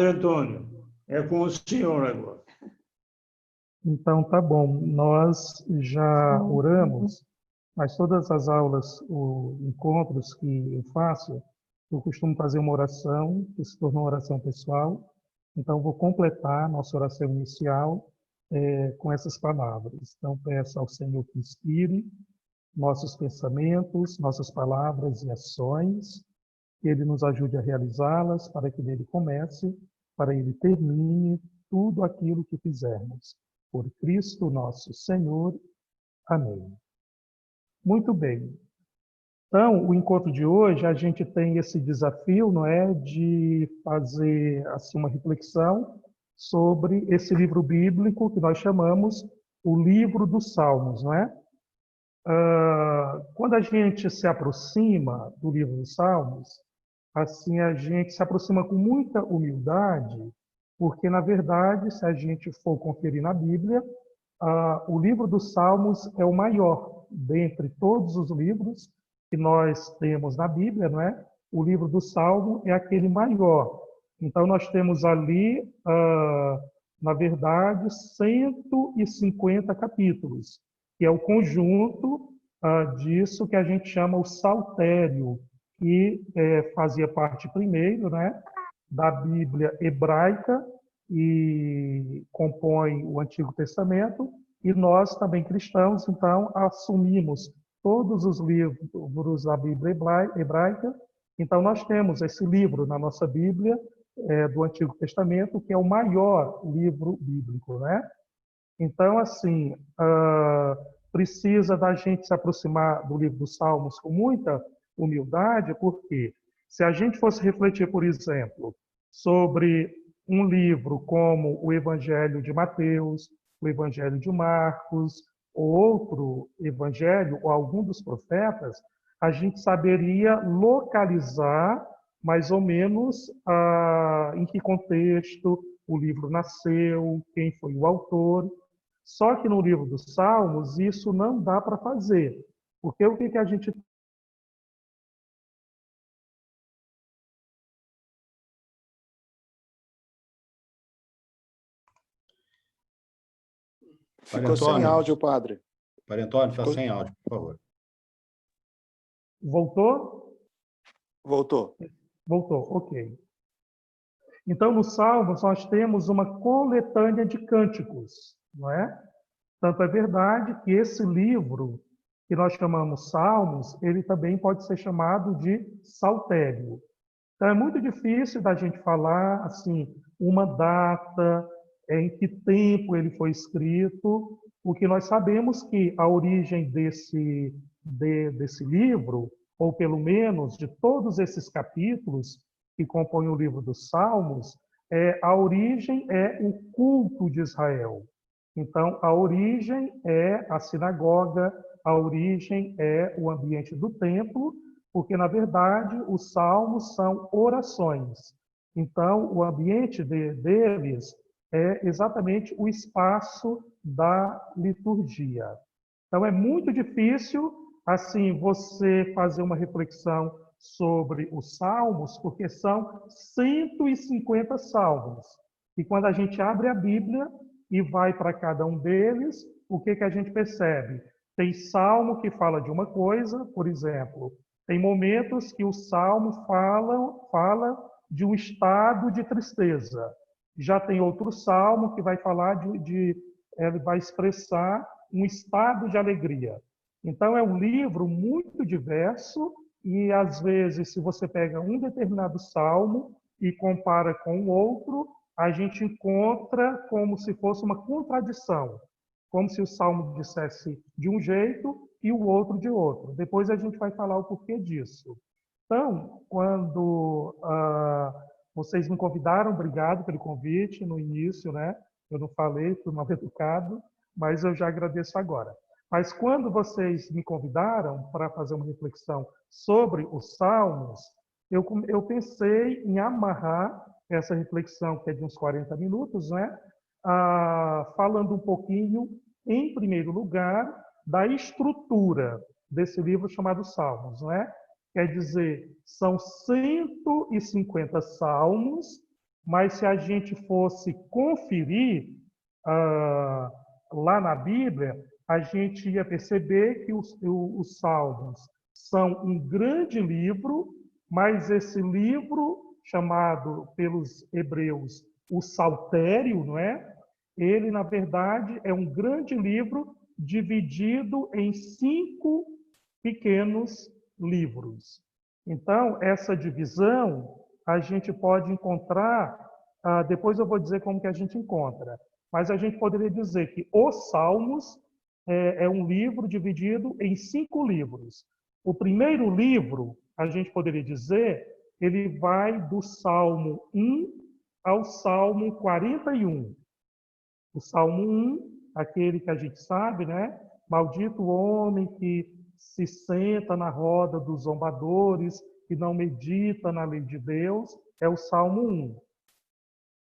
Antônio, é com o senhor agora. Então, tá bom. Nós já oramos, mas todas as aulas, os encontros que eu faço, eu costumo fazer uma oração, que se tornou uma oração pessoal. Então, vou completar nossa oração inicial com essas palavras. Então, peço ao Senhor que inspire nossos pensamentos, nossas palavras e ações, que Ele nos ajude a realizá-las, para que dele comece, para Ele termine tudo aquilo que fizermos. Por Cristo nosso Senhor. Amém. Muito bem. Então, o encontro de hoje, a gente tem esse desafio, não é, de fazer assim uma reflexão sobre esse livro bíblico que nós chamamos o livro dos Salmos, não é? Quando a gente se aproxima do livro dos Salmos, assim a gente se aproxima com muita humildade, porque na verdade, se a gente for conferir na Bíblia, o livro dos Salmos é o maior dentre todos os livros que nós temos na Bíblia, não é? O livro do Salmo é aquele maior. Então, nós temos ali, na verdade, 150 capítulos, que é o conjunto disso que a gente chama o Saltério, que fazia parte primeiro, né, da Bíblia hebraica, e compõe o Antigo Testamento, e nós também cristãos, então, assumimos todos os livros da Bíblia hebraica. Então, nós temos esse livro na nossa Bíblia, do Antigo Testamento, que é o maior livro bíblico, né? Então, assim, precisa da gente se aproximar do livro dos Salmos com muita humildade, porque se a gente fosse refletir, por exemplo, sobre um livro como o Evangelho de Mateus, o Evangelho de Marcos, ou outro evangelho, ou algum dos profetas, a gente saberia localizar mais ou menos em que contexto o livro nasceu, quem foi o autor. Só que no livro dos Salmos isso não dá para fazer, porque o que a gente Ficou sem áudio, padre. Padre Antônio, está sem áudio, por favor. Voltou? Voltou. Voltou, ok. Então, no Salmos, nós temos uma coletânea de cânticos, não é? Tanto é verdade que esse livro, que nós chamamos Salmos, ele também pode ser chamado de saltério. Então, é muito difícil da gente falar, assim, uma data, em que tempo ele foi escrito, porque nós sabemos que a origem desse livro, ou pelo menos de todos esses capítulos que compõem o livro dos Salmos, a origem é o culto de Israel. Então, a origem é a sinagoga, a origem é o ambiente do templo, porque, na verdade, os salmos são orações. Então, o ambiente deles é exatamente o espaço da liturgia. Então, é muito difícil, assim, você fazer uma reflexão sobre os salmos, porque são 150 salmos. E quando a gente abre a Bíblia e vai para cada um deles, o que a gente percebe? Tem salmo que fala de uma coisa, por exemplo, tem momentos que o salmo fala de um estado de tristeza. Já tem outro salmo que vai falar ele vai expressar um estado de alegria. Então, é um livro muito diverso e, às vezes, se você pega um determinado salmo e compara com o outro, a gente encontra como se fosse uma contradição, como se o salmo dissesse de um jeito e o outro de outro. Depois a gente vai falar o porquê disso. Então, quando vocês me convidaram, obrigado pelo convite no início, né? Eu não falei, fui mal educado, mas eu já agradeço agora. Mas quando vocês me convidaram para fazer uma reflexão sobre os Salmos, eu pensei em amarrar essa reflexão, que é de uns 40 minutos, né? Falando um pouquinho, em primeiro lugar, da estrutura desse livro chamado Salmos, né? Quer dizer, são 150 salmos mas se a gente fosse conferir lá na Bíblia, a gente ia perceber que os Salmos são um grande livro, mas esse livro, chamado pelos hebreus o Saltério, não é? Ele, na verdade, é um grande livro dividido em 5 pequenos livros. Então, essa divisão a gente pode encontrar, depois eu vou dizer como que a gente encontra, mas a gente poderia dizer que os Salmos é um livro dividido em 5 livros. O primeiro livro, a gente poderia dizer, ele vai do Salmo 1 ao Salmo 41. O Salmo 1, aquele que a gente sabe, né? Maldito o homem que se senta na roda dos zombadores e não medita na lei de Deus, é o Salmo 1.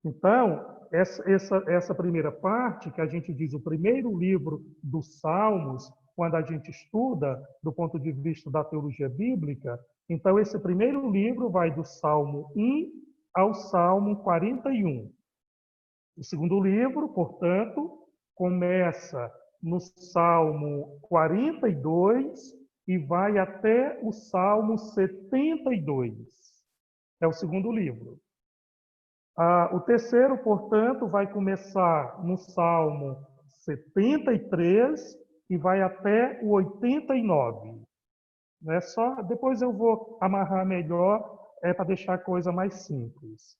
Então, essa primeira parte, que a gente diz o primeiro livro dos Salmos, quando a gente estuda do ponto de vista da teologia bíblica, então esse primeiro livro vai do Salmo 1 ao Salmo 41. O segundo livro, portanto, começa no Salmo 42 e vai até o Salmo 72. É o segundo livro. O terceiro, portanto, vai começar no Salmo 73 e vai até o 89. Não é só, depois eu vou amarrar melhor, para deixar a coisa mais simples.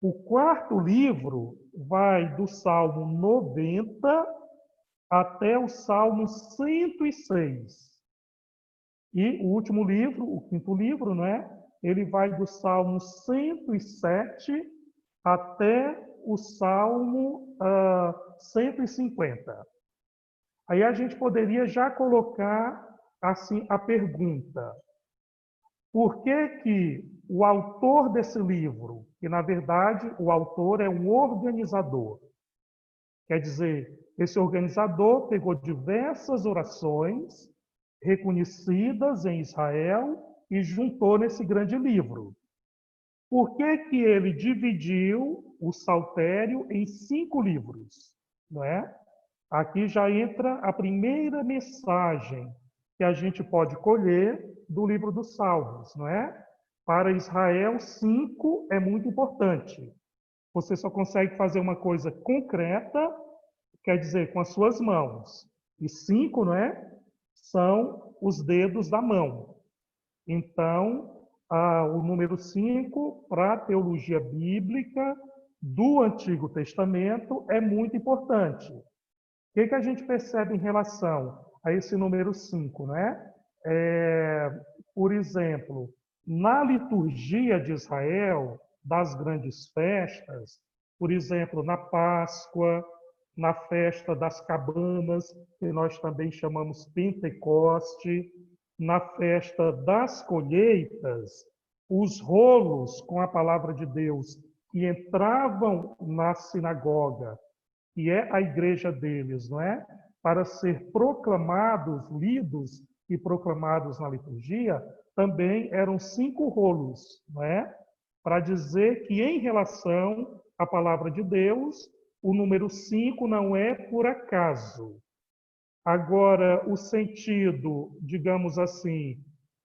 O quarto livro vai do Salmo 90 até o Salmo 106. E o último livro, o quinto livro, né? Ele vai do Salmo 107 até o Salmo 150. Aí a gente poderia já colocar assim a pergunta: por que o autor desse livro, que na verdade o autor é um organizador, quer dizer, esse organizador pegou diversas orações reconhecidas em Israel e juntou nesse grande livro. Por que ele dividiu o Saltério em 5 livros? Não é? Aqui já entra a primeira mensagem que a gente pode colher do livro dos Salmos, não é? Para Israel, 5 é muito importante. Você só consegue fazer uma coisa concreta, quer dizer, com as suas mãos. E 5, não é? São os dedos da mão. Então, o número 5, para a teologia bíblica do Antigo Testamento, é muito importante. O que a gente percebe em relação a esse número 5, né? Por exemplo, na liturgia de Israel, das grandes festas, por exemplo, na Páscoa, na festa das cabanas, que nós também chamamos Pentecoste, na festa das colheitas, os rolos com a palavra de Deus que entravam na sinagoga, que é a igreja deles, não é? Para ser proclamados, lidos e proclamados na liturgia, também eram 5 rolos, não é? Para dizer que, em relação à palavra de Deus, o número 5 não é por acaso. Agora, o sentido, digamos assim,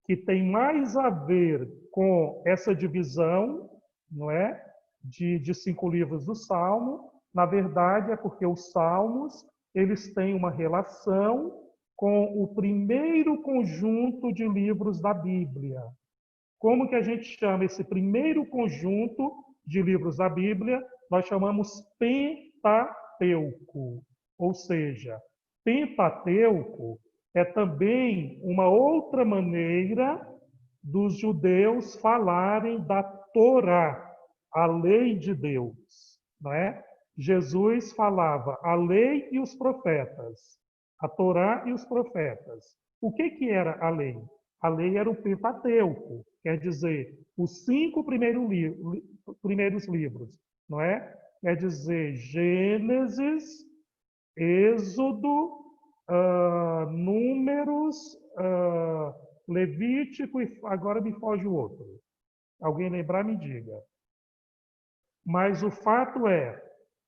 que tem mais a ver com essa divisão, não é? De 5 livros do Salmo, na verdade, é porque os Salmos, eles têm uma relação com o primeiro conjunto de livros da Bíblia. Como que a gente chama esse primeiro conjunto de livros da Bíblia? Nós chamamos Pentateuco, ou seja, Pentateuco é também uma outra maneira dos judeus falarem da Torá, a lei de Deus, não é? Jesus falava a lei e os profetas, a Torá e os profetas. O que era a lei? A lei era o Pentateuco, quer dizer, os 5 primeiros livros, não é? Quer dizer, Gênesis, Êxodo, Números, Levítico, e agora me foge o outro. Alguém lembrar, me diga. Mas o fato é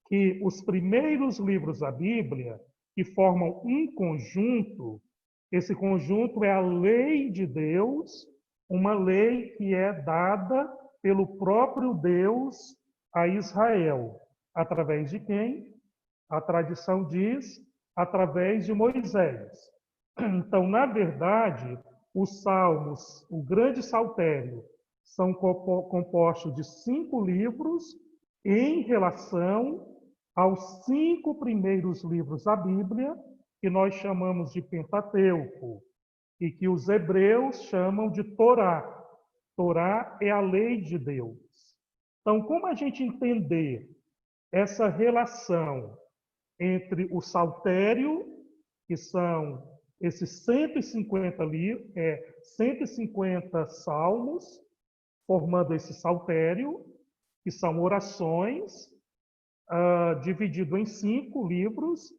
que os primeiros livros da Bíblia, que formam um conjunto, esse conjunto é a lei de Deus, uma lei que é dada pelo próprio Deus a Israel. Através de quem? A tradição diz, através de Moisés. Então, na verdade, os Salmos, o grande saltério, são compostos de 5 livros em relação aos 5 primeiros livros da Bíblia, que nós chamamos de Pentateuco, e que os hebreus chamam de Torá. Torá é a lei de Deus. Então, como a gente entender essa relação entre o saltério, que são esses 150 salmos, formando esse saltério, que são orações, dividido em 5 livros.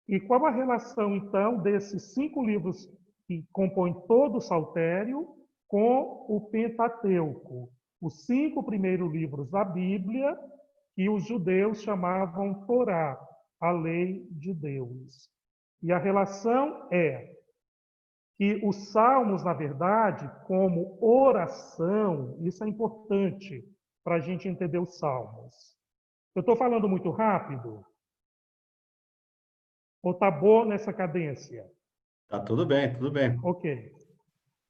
E qual a relação, então, desses 5 livros que compõem todo o saltério com o Pentateuco, os 5 primeiros livros da Bíblia, que os judeus chamavam Torá, a lei de Deus. E a relação é que os salmos, na verdade, como oração, isso é importante para a gente entender os salmos. Eu estou falando muito rápido? Ou está bom nessa cadência? Tá tudo bem, tudo bem. Ok.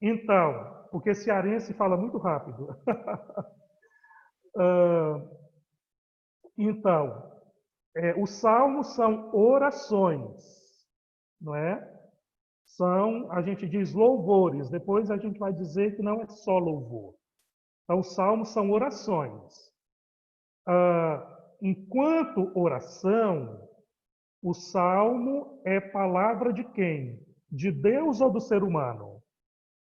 Então, porque cearense fala muito rápido. Então, os salmos são orações, não é? São, a gente diz louvores, depois a gente vai dizer que não é só louvor. Então, os salmos são orações. Enquanto oração, o salmo é palavra de quem? De Deus ou do ser humano?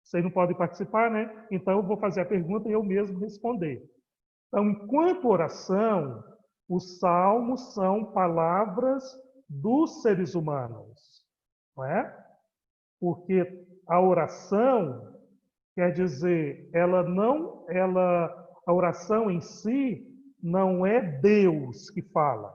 Vocês não podem participar, né? Então, eu vou fazer a pergunta e eu mesmo responder. Então, enquanto oração, os salmos são palavras dos seres humanos, não é? Porque a oração quer dizer, a oração em si não é Deus que fala.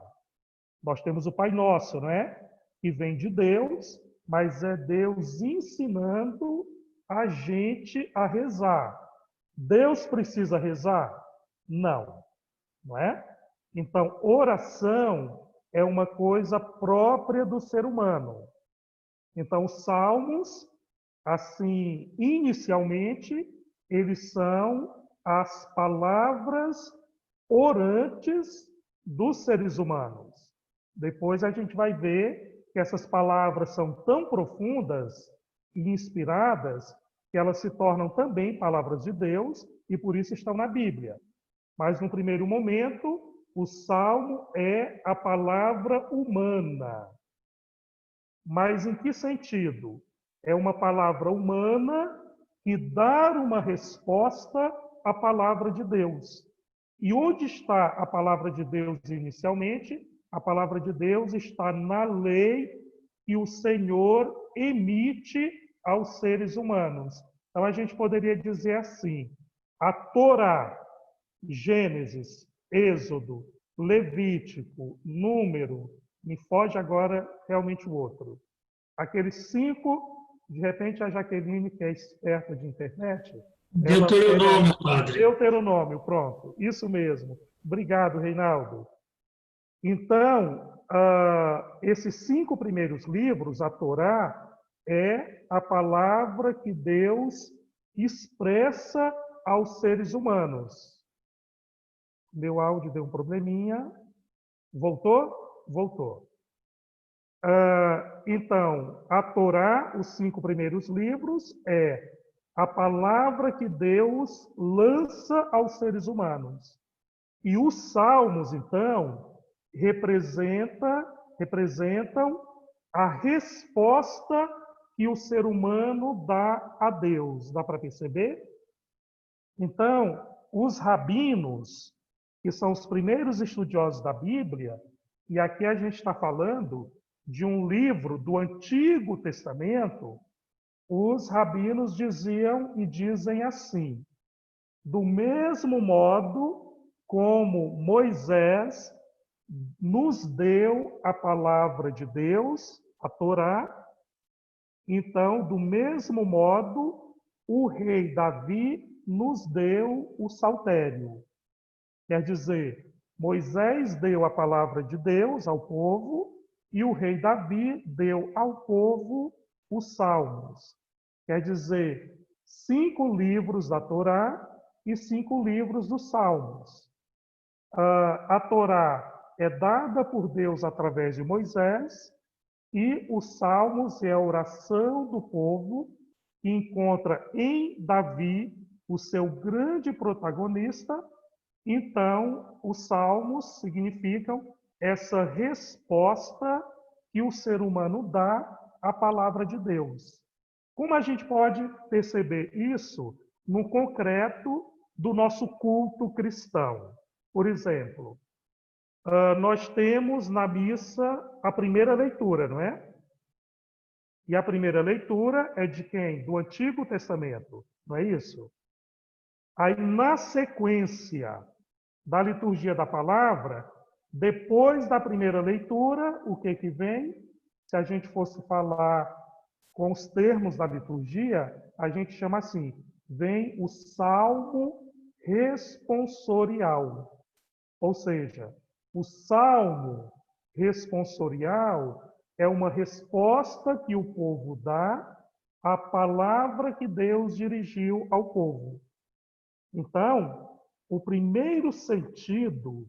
Nós temos o Pai Nosso, não é? Que vem de Deus, mas é Deus ensinando a gente a rezar. Deus precisa rezar? Não, não é? Então, oração é uma coisa própria do ser humano. Então, os salmos, assim, inicialmente, eles são as palavras orantes dos seres humanos. Depois a gente vai ver que essas palavras são tão profundas e inspiradas que elas se tornam também palavras de Deus e por isso estão na Bíblia. Mas, no primeiro momento, o salmo é a palavra humana. Mas em que sentido? É uma palavra humana que dá uma resposta à palavra de Deus. E onde está a palavra de Deus inicialmente? A palavra de Deus está na lei que o Senhor emite aos seres humanos. Então a gente poderia dizer assim: a Torá, Gênesis, Êxodo, Levítico, Número, me foge agora realmente o outro. Aqueles 5, de repente a Jaqueline, que é esperta de internet... Deuteronômio, padre. Deuteronômio, pronto, isso mesmo. Obrigado, Reinaldo. Então, esses 5 primeiros livros, a Torá, é a palavra que Deus expressa aos seres humanos. Meu áudio deu um probleminha. Voltou? Voltou. Então, a Torá, os 5 primeiros livros, é a palavra que Deus lança aos seres humanos. E os salmos, então, representam a resposta que o ser humano dá a Deus. Dá para perceber? Então, os rabinos, que são os primeiros estudiosos da Bíblia, e aqui a gente está falando de um livro do Antigo Testamento, os rabinos diziam e dizem assim: do mesmo modo como Moisés nos deu a palavra de Deus, a Torá, então, do mesmo modo, o rei Davi nos deu o saltério. Quer dizer, Moisés deu a palavra de Deus ao povo e o rei Davi deu ao povo os salmos. Quer dizer, 5 livros da Torá e 5 livros dos salmos. A Torá é dada por Deus através de Moisés e os salmos é a oração do povo que encontra em Davi o seu grande protagonista. Então, os salmos significam essa resposta que o ser humano dá à palavra de Deus. Como a gente pode perceber isso no concreto do nosso culto cristão? Por exemplo, nós temos na missa a primeira leitura, não é? E a primeira leitura é de quem? Do Antigo Testamento, não é isso? Aí, na sequência da liturgia da palavra, depois da primeira leitura, o que vem? Se a gente fosse falar com os termos da liturgia, a gente chama assim, vem o salmo responsorial. Ou seja, o salmo responsorial é uma resposta que o povo dá à palavra que Deus dirigiu ao povo. Então, o primeiro sentido,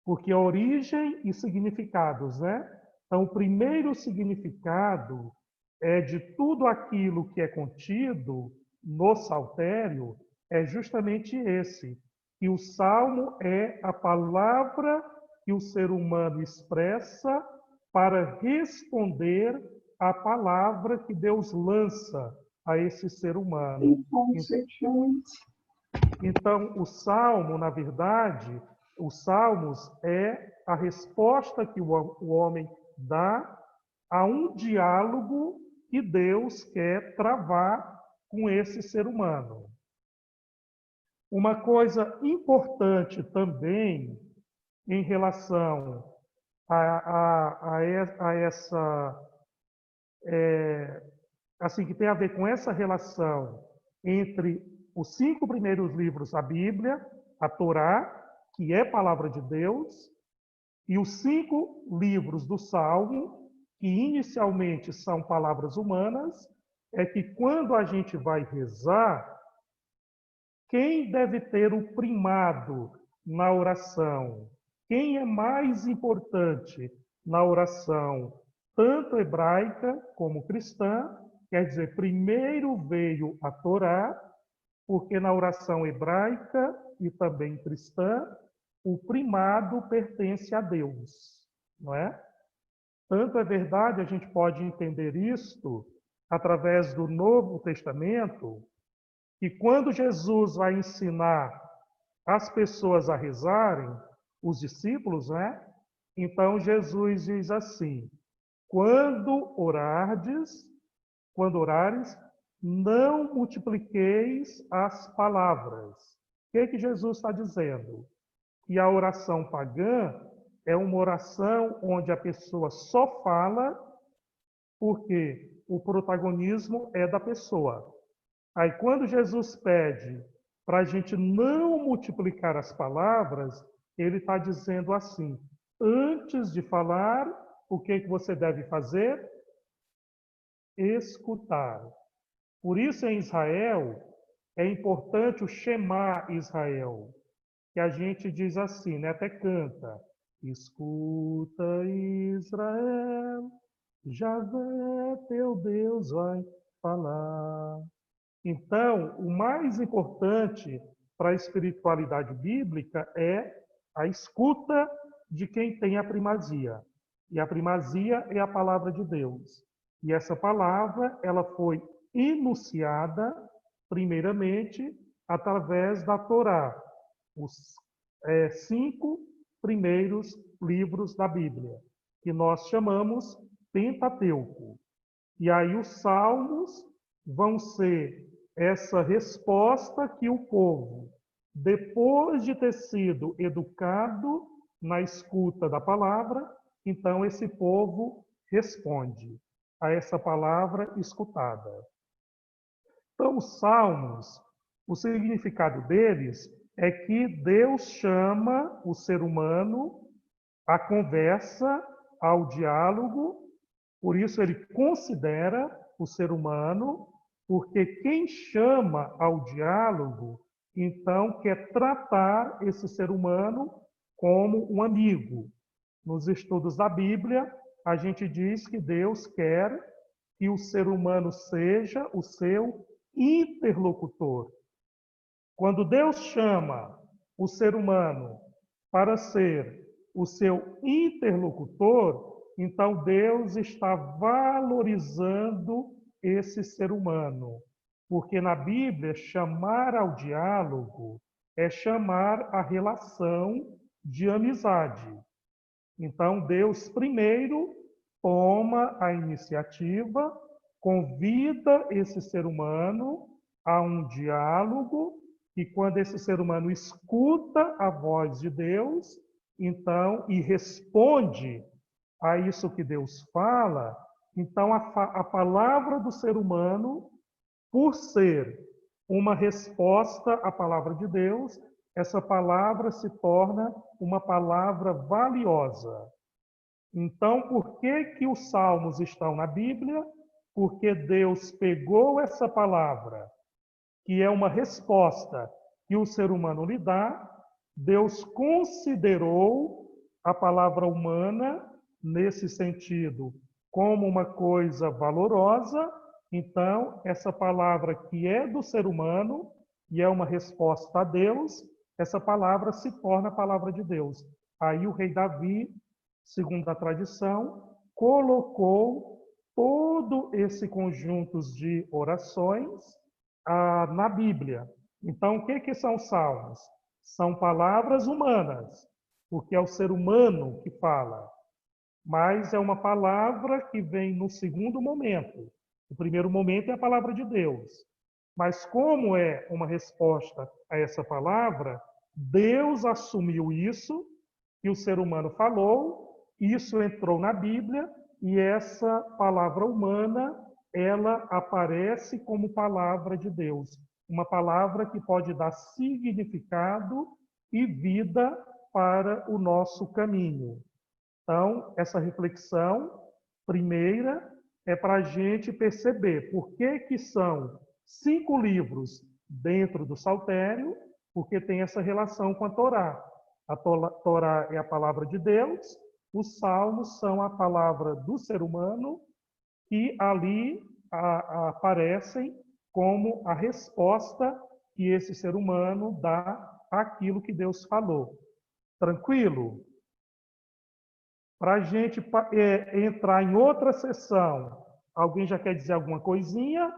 porque origem e significados, né? Então, o primeiro significado é de tudo aquilo que é contido no saltério, é justamente esse, que o salmo é a palavra que o ser humano expressa para responder à palavra que Deus lança a esse ser humano. Então, o salmo, na verdade, os salmos é a resposta que o homem dá a um diálogo que Deus quer travar com esse ser humano. Uma coisa importante também em relação a essa, assim, que tem a ver com essa relação entre os 5 primeiros livros da Bíblia, a Torá, que é palavra de Deus, e os 5 livros do Salmo, que inicialmente são palavras humanas, é que quando a gente vai rezar, quem deve ter o primado na oração? Quem é mais importante na oração, tanto hebraica como cristã? Quer dizer, primeiro veio a Torá, porque na oração hebraica e também cristã, o primado pertence a Deus, não é? Tanto é verdade, a gente pode entender isto através do Novo Testamento, que quando Jesus vai ensinar as pessoas a rezarem, os discípulos, né? Então Jesus diz assim: quando orares, não multipliqueis as palavras. O que Jesus está dizendo? Que a oração pagã é uma oração onde a pessoa só fala porque o protagonismo é da pessoa. Aí, quando Jesus pede para a gente não multiplicar as palavras, ele está dizendo assim: antes de falar, o que você deve fazer? Escutar. Por isso, em Israel, é importante o Shema Israel, que a gente diz assim, né? Até canta: escuta, Israel, Javé, teu Deus, vai falar. Então, o mais importante para a espiritualidade bíblica é a escuta de quem tem a primazia. E a primazia é a palavra de Deus. E essa palavra, ela foi enunciada, primeiramente, através da Torá, os 5 primeiros livros da Bíblia, que nós chamamos Pentateuco. E aí os salmos vão ser essa resposta que o povo depois de ter sido educado na escuta da palavra, então esse povo responde a essa palavra escutada. Então, os salmos, o significado deles é que Deus chama o ser humano à conversa, ao diálogo, por isso ele considera o ser humano, porque quem chama ao diálogo, então quer tratar esse ser humano como um amigo. Nos estudos da Bíblia, a gente diz que Deus quer que o ser humano seja o seu interlocutor. Quando Deus chama o ser humano para ser o seu interlocutor, então Deus está valorizando esse ser humano. Porque na Bíblia, chamar ao diálogo é chamar a relação de amizade. Então, Deus primeiro toma a iniciativa, convida esse ser humano a um diálogo, e quando esse ser humano escuta a voz de Deus, então, e responde a isso que Deus fala, então a palavra do ser humano, por ser uma resposta à palavra de Deus, essa palavra se torna uma palavra valiosa. Então, por que os salmos estão na Bíblia? Porque Deus pegou essa palavra, que é uma resposta que o ser humano lhe dá, Deus considerou a palavra humana, nesse sentido, como uma coisa valorosa. Então, essa palavra que é do ser humano e é uma resposta a Deus, essa palavra se torna a palavra de Deus. Aí o rei Davi, segundo a tradição, colocou todo esse conjunto de orações na Bíblia. Então, o que são salmos? São palavras humanas, porque é o ser humano que fala. Mas é uma palavra que vem no segundo momento. O primeiro momento é a palavra de Deus. Mas como é uma resposta a essa palavra, Deus assumiu isso, que o ser humano falou, isso entrou na Bíblia, e essa palavra humana, ela aparece como palavra de Deus. Uma palavra que pode dar significado e vida para o nosso caminho. Então, essa reflexão primeira é para a gente perceber por que são 5 livros dentro do Saltério, porque tem essa relação com a Torá. A Torá é a palavra de Deus, os salmos são a palavra do ser humano, que ali aparecem como a resposta que esse ser humano dá àquilo que Deus falou. Tranquilo? Para a gente entrar em outra sessão, alguém já quer dizer alguma coisinha?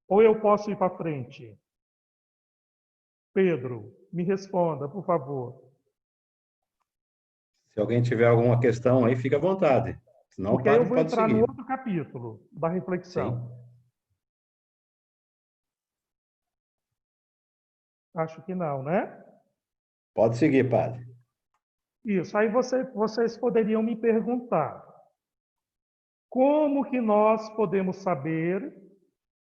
Ou eu posso ir para frente? Pedro, me responda, por favor. Se alguém tiver alguma questão aí, fica à vontade. Senão Porque o aí eu padre vou pode entrar no seguir. outro capítulo da reflexão. Sim. Acho que não, né? Pode seguir, padre. Isso. Aí vocês poderiam me perguntar: como que nós podemos saber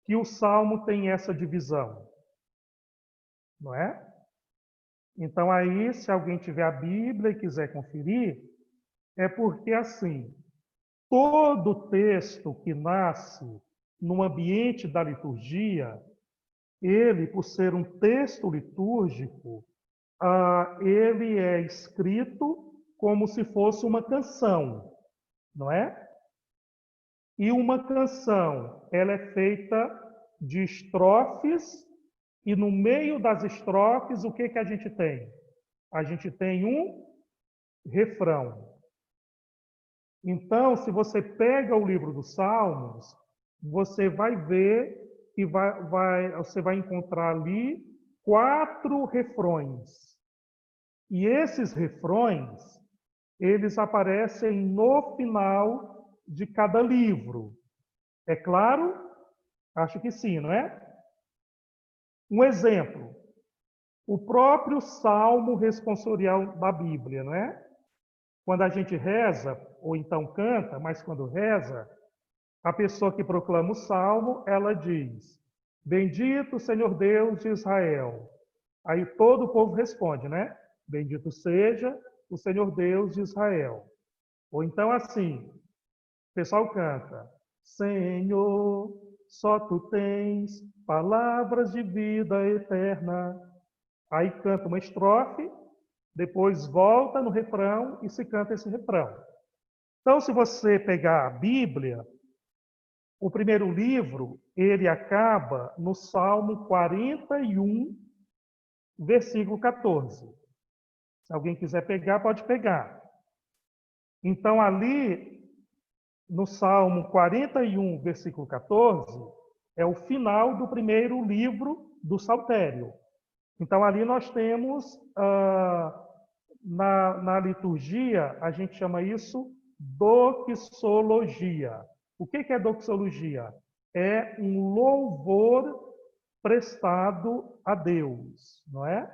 que o Salmo tem essa divisão? Não é? Então aí, se alguém tiver a Bíblia e quiser conferir, é porque assim, todo texto que nasce no ambiente da liturgia, ele, por ser um texto litúrgico, ele é escrito como se fosse uma canção, não é? E uma canção, ela é feita de estrofes, e no meio das estrofes, o que a gente tem? A gente tem um refrão. Então, se você pega o livro dos Salmos, você vai ver que você vai encontrar ali 4 refrões. E esses refrões, eles aparecem no final de cada livro. É claro? Acho que sim, não é? Um exemplo. o próprio salmo responsorial da Bíblia, não é? Quando a gente reza, ou então canta, mas quando reza, a pessoa que proclama o salmo, ela diz: Bendito o Senhor Deus de Israel. Aí todo o povo responde, né? Bendito seja o Senhor Deus de Israel. Ou então assim, o pessoal canta: Senhor, só tu tens palavras de vida eterna. Aí canta uma estrofe, depois volta no refrão e se canta esse refrão. Então, se você pegar a Bíblia, o primeiro livro, ele acaba no Salmo 41, versículo 14. Se alguém quiser pegar, pode pegar. Então, ali, no Salmo 41, versículo 14, é o final do primeiro livro do Saltério. Então, ali nós temos, na liturgia, a gente chama isso doxologia. O que é doxologia? É um louvor prestado a Deus, não é?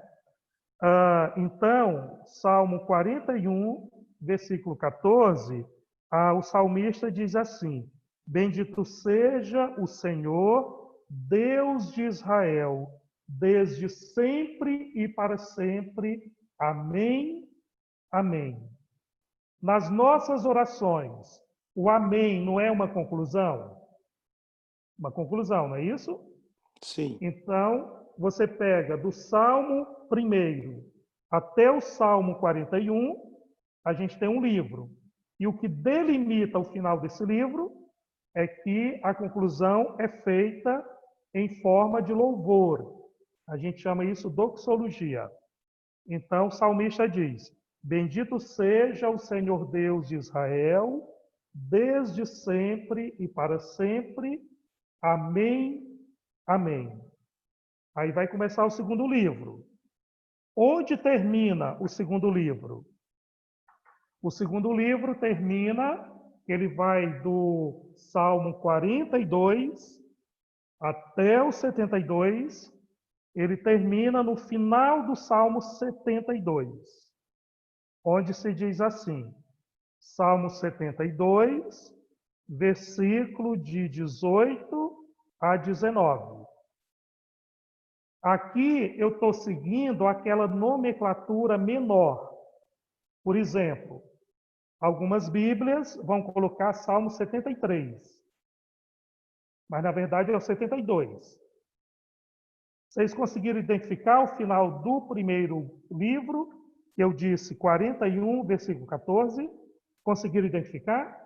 Então, Salmo 41, versículo 14, o salmista diz assim: Bendito seja o Senhor, Deus de Israel, desde sempre e para sempre. Amém, amém. Nas nossas orações, o amém não é uma conclusão? Uma conclusão, não é isso? Sim. Então, você pega do Salmo 1 até o Salmo 41, a gente tem um livro. E o que delimita o final desse livro é que a conclusão é feita em forma de louvor. A gente chama isso doxologia. Então, o salmista diz: Bendito seja o Senhor Deus de Israel, desde sempre e para sempre. Amém, amém. Aí vai começar o segundo livro. Onde termina o segundo livro? O segundo livro termina, ele vai do Salmo 42 até o 72, ele termina no final do Salmo 72, onde se diz assim, Salmo 72, versículo de 18 a 19. Aqui eu estou seguindo aquela nomenclatura menor. Por exemplo, algumas Bíblias vão colocar Salmo 73, mas na verdade é o 72. Vocês conseguiram identificar o final do primeiro livro, que eu disse 41, versículo 14? Conseguiram identificar?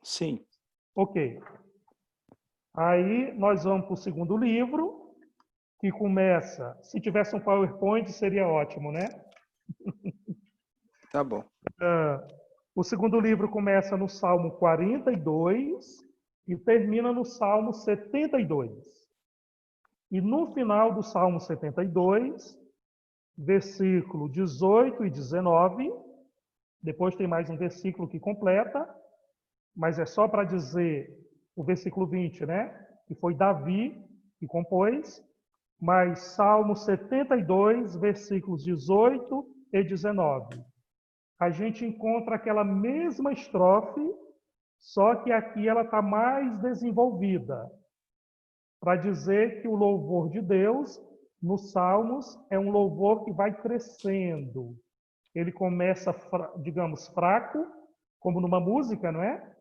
Sim. Ok. Aí nós vamos para o segundo livro, que começa... Se tivesse um PowerPoint, seria ótimo, né? Tá bom. O segundo livro começa no Salmo 42 e termina no Salmo 72. E no final do Salmo 72, versículo 18 e 19, depois tem mais um versículo que completa, mas é só para dizer o versículo 20, né? Que foi Davi que compôs, mas Salmo 72, versículos 18 e 19. A gente encontra aquela mesma estrofe, só que aqui ela está mais desenvolvida, para dizer que o louvor de Deus, nos Salmos, é um louvor que vai crescendo. Ele começa, digamos, fraco, como numa música, não é?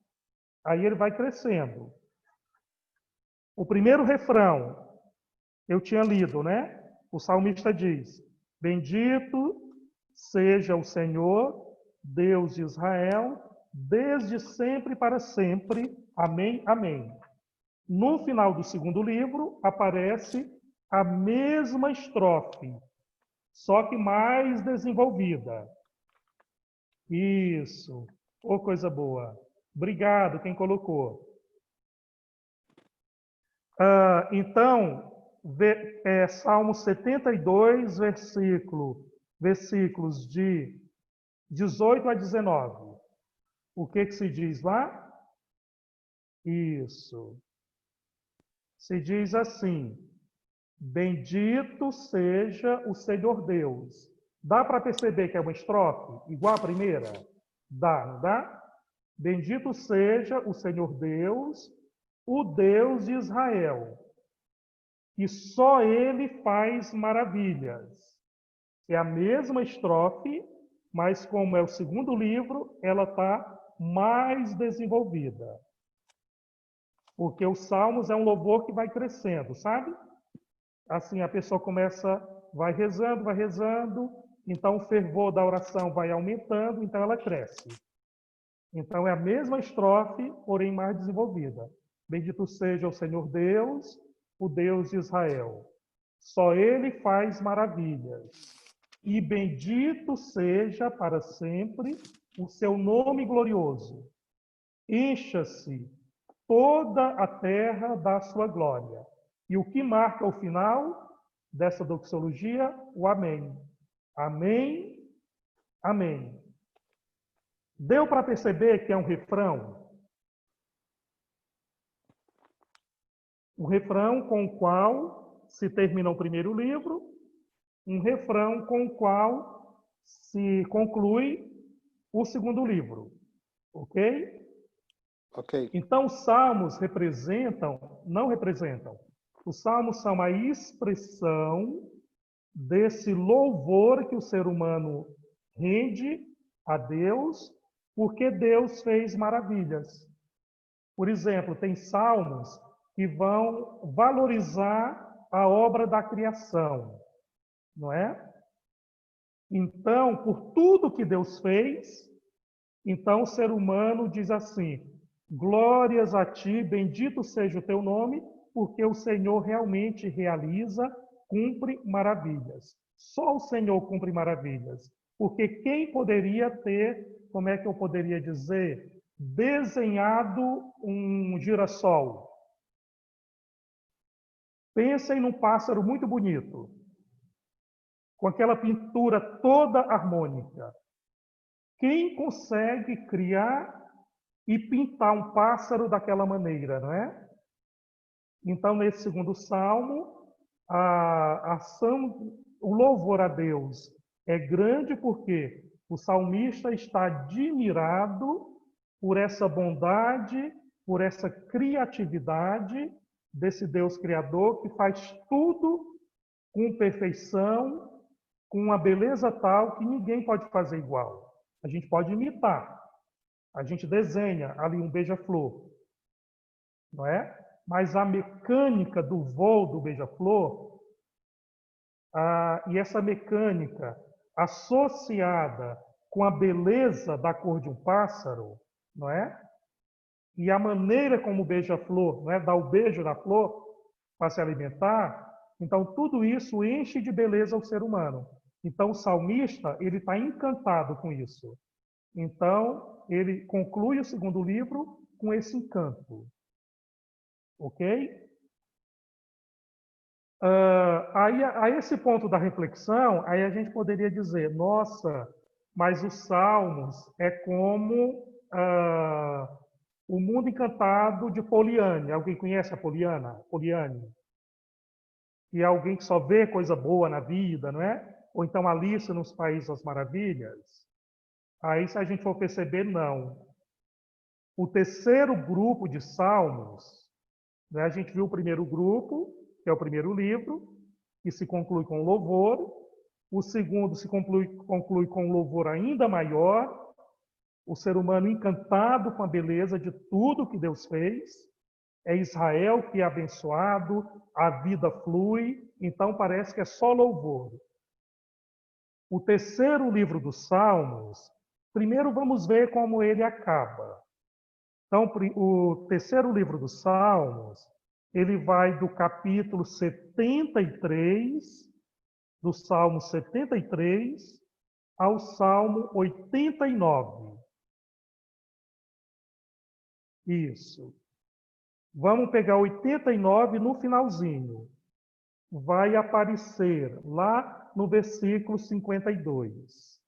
Aí ele vai crescendo. O primeiro refrão, eu tinha lido, né? O salmista diz: Bendito seja o Senhor, Deus de Israel, desde sempre para sempre. Amém, amém. No final do segundo livro, aparece a mesma estrofe, só que mais desenvolvida. Isso. Ô, coisa boa. Obrigado, quem colocou. Então, Salmo 72, versículos de 18 a 19. O que se diz lá? Isso. Se diz assim: Bendito seja o Senhor Deus. Dá para perceber que é uma estrofe igual à primeira? Dá, não dá? Bendito seja o Senhor Deus, o Deus de Israel, que só Ele faz maravilhas. É a mesma estrofe, mas como é o segundo livro, ela está mais desenvolvida. Porque os Salmos é um louvor que vai crescendo, sabe? Assim, a pessoa vai rezando, então o fervor da oração vai aumentando, então ela cresce. Então é a mesma estrofe, porém mais desenvolvida. Bendito seja o Senhor Deus, o Deus de Israel. Só Ele faz maravilhas. E bendito seja para sempre o seu nome glorioso. Encha-se toda a terra da sua glória. E o que marca o final dessa doxologia? O amém. Amém, amém. Deu para perceber que é um refrão? Um refrão com o qual se termina o primeiro livro, um refrão com o qual se conclui o segundo livro. Ok? Ok. Então, os salmos não representam. Os salmos são a expressão desse louvor que o ser humano rende a Deus, porque Deus fez maravilhas. Por exemplo, tem salmos que vão valorizar a obra da criação, não é? Então, por tudo que Deus fez, então o ser humano diz assim: glórias a ti, bendito seja o teu nome, porque o Senhor realmente realiza, cumpre maravilhas. Só o Senhor cumpre maravilhas. Porque quem poderia ter, como é que eu poderia dizer, desenhado um girassol? Pensem num pássaro muito bonito, com aquela pintura toda harmônica. Quem consegue criar e pintar um pássaro daquela maneira, não é? Então, nesse segundo salmo, a ação, o louvor a Deus é grande porque o salmista está admirado por essa bondade, por essa criatividade desse Deus Criador que faz tudo com perfeição, com uma beleza tal que ninguém pode fazer igual. A gente pode imitar, a gente desenha ali um beija-flor, não é? Mas a mecânica do voo do beija-flor, e essa mecânica associada com a beleza da cor de um pássaro, não é? E a maneira como o beija-flor, não é, dá o beijo na flor para se alimentar, então tudo isso enche de beleza o ser humano. Então o salmista, ele está encantado com isso. Então ele conclui o segundo livro com esse encanto. Ok? Aí, a esse ponto da reflexão, aí a gente poderia dizer, nossa, mas os Salmos é como o mundo encantado de Poliane. Alguém conhece a Poliane? Que é alguém que só vê coisa boa na vida, não é? Ou então Alice nos Países das Maravilhas. Aí, se a gente for perceber, não. O terceiro grupo de Salmos, né, a gente viu o primeiro grupo, que é o primeiro livro, que se conclui com louvor. O segundo se conclui com um louvor ainda maior, o ser humano encantado com a beleza de tudo que Deus fez. É Israel que é abençoado, a vida flui, então parece que é só louvor. O terceiro livro dos Salmos, primeiro vamos ver como ele acaba. Então, o terceiro livro dos Salmos, ele vai do capítulo 73, do Salmo 73, ao Salmo 89. Isso. Vamos pegar 89 no finalzinho. Vai aparecer lá no versículo 52.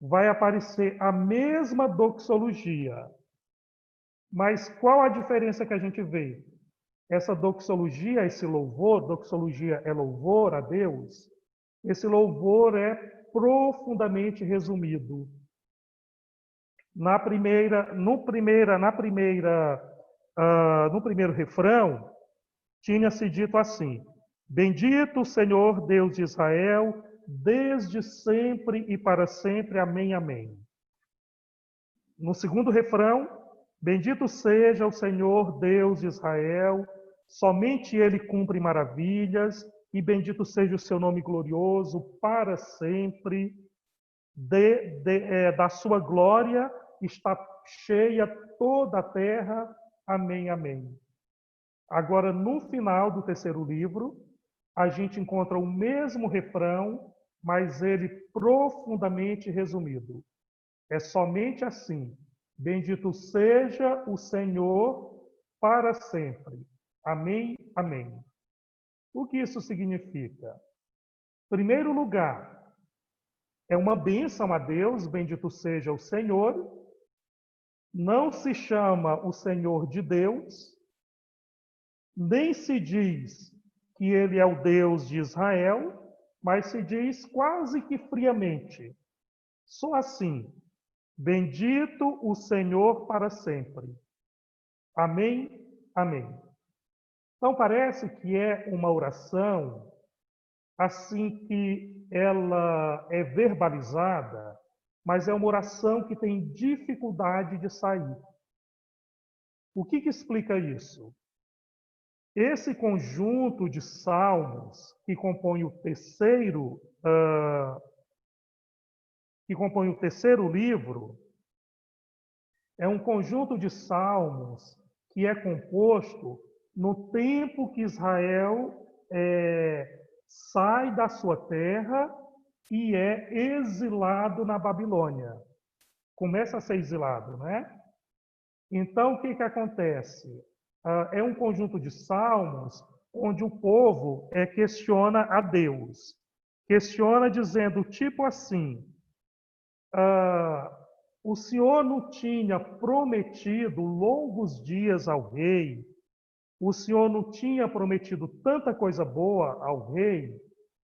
Vai aparecer a mesma doxologia. Mas qual a diferença que a gente vê? essa doxologia, esse louvor, doxologia é louvor a Deus, esse louvor é profundamente resumido. No primeiro refrão, tinha-se dito assim: Bendito o Senhor Deus de Israel, desde sempre e para sempre. Amém, amém. No segundo refrão, bendito seja o Senhor Deus de Israel, somente Ele cumpre maravilhas, e bendito seja o seu nome glorioso para sempre. Da sua glória está cheia toda a terra. Amém, amém. Agora, no final do terceiro livro, a gente encontra o mesmo refrão, mas ele profundamente resumido. É somente assim: bendito seja o Senhor para sempre. Amém, amém. O que isso significa? Em primeiro lugar, é uma bênção a Deus, bendito seja o Senhor. Não se chama o Senhor de Deus, nem se diz que ele é o Deus de Israel, mas se diz quase que friamente, só assim: bendito o Senhor para sempre. Amém, amém. Então parece que é uma oração assim que ela é verbalizada, mas é uma oração que tem dificuldade de sair. O que explica isso? Esse conjunto de salmos que compõe o terceiro livro é um conjunto de salmos que é composto no tempo que Israel sai da sua terra e é exilado na Babilônia. Começa a ser exilado, né? Então, o que acontece? É um conjunto de salmos onde o povo questiona a Deus. Questiona dizendo, tipo assim, o Senhor não tinha prometido longos dias ao rei, o Senhor não tinha prometido tanta coisa boa ao rei,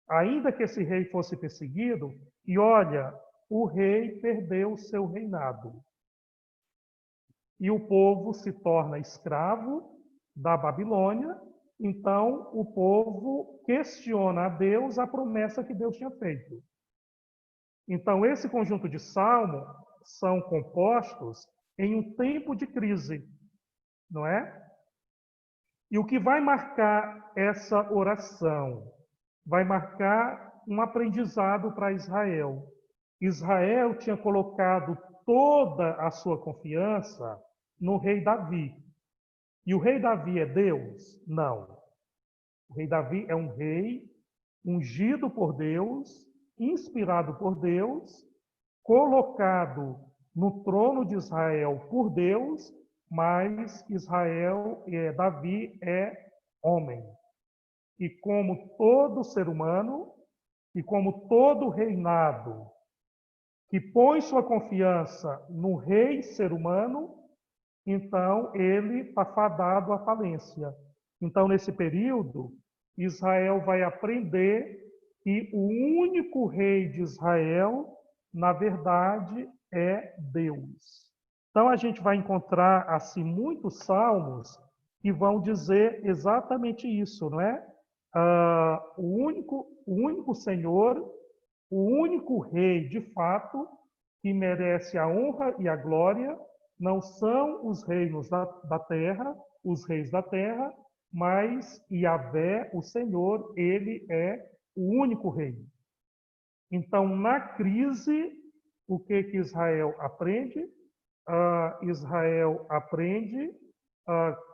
ainda que esse rei fosse perseguido, e olha, o rei perdeu o seu reinado. E o povo se torna escravo da Babilônia, então o povo questiona a Deus a promessa que Deus tinha feito. Então, esse conjunto de salmos são compostos em um tempo de crise, não é? E o que vai marcar essa oração? Vai marcar um aprendizado para Israel. Israel tinha colocado toda a sua confiança no rei Davi. E o rei Davi é Deus? Não. O rei Davi é um rei ungido por Deus, inspirado por Deus, colocado no trono de Israel por Deus, mas Davi é homem. E como todo ser humano, e como todo reinado que põe sua confiança no rei ser humano, então ele está fadado à falência. Então, nesse período, Israel vai aprender que o único rei de Israel, na verdade, é Deus. Então, a gente vai encontrar, assim, muitos salmos que vão dizer exatamente isso, não é? O único Senhor, o único rei, de fato, que merece a honra e a glória, não são os reinos da terra, os reis da terra, mas Yahvé, o Senhor, ele é o único rei. Então, na crise, o que Israel aprende? Israel aprende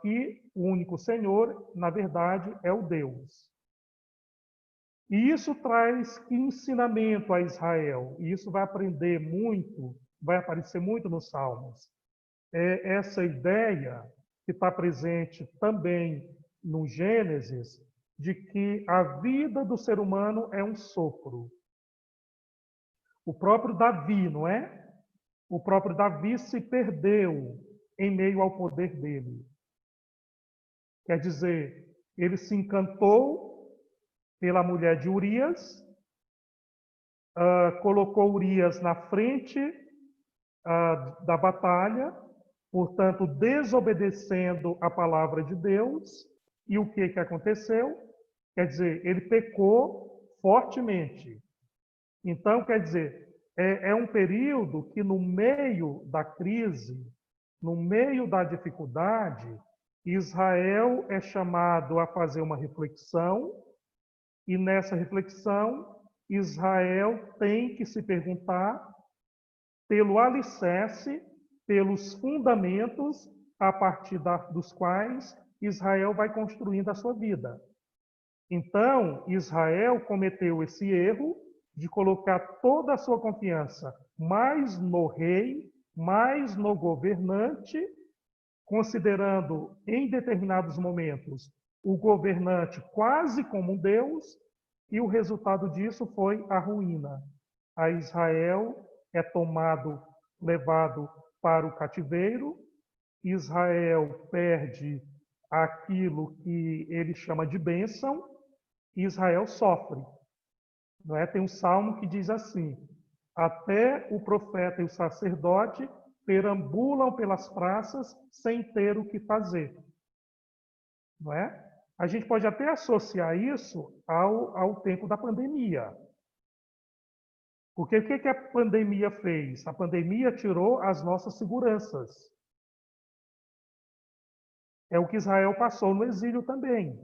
que o único Senhor, na verdade, é o Deus. E isso traz que ensinamento a Israel? E isso vai aprender muito, vai aparecer muito nos Salmos. É essa ideia que está presente também no Gênesis, de que a vida do ser humano é um sopro. O próprio Davi, não é? O próprio Davi se perdeu em meio ao poder dele. Quer dizer, ele se encantou pela mulher de Urias, colocou Urias na frente da batalha, portanto, desobedecendo a palavra de Deus. E o que aconteceu? Quer dizer, ele pecou fortemente. Então, quer dizer, é um período que, no meio da crise, no meio da dificuldade, Israel é chamado a fazer uma reflexão, e nessa reflexão, Israel tem que se perguntar pelo alicerce, pelos fundamentos a partir dos quais Israel vai construindo a sua vida. Então, Israel cometeu esse erro de colocar toda a sua confiança mais no rei, mais no governante, considerando em determinados momentos o governante quase como um Deus, e o resultado disso foi a ruína. A Israel é levado para o cativeiro, Israel perde aquilo que ele chama de bênção, e Israel sofre. Não é? Tem um salmo que diz assim: até o profeta e o sacerdote perambulam pelas praças sem ter o que fazer. Não é? A gente pode até associar isso ao tempo da pandemia. Porque o que a pandemia fez? A pandemia tirou as nossas seguranças. É o que Israel passou no exílio também.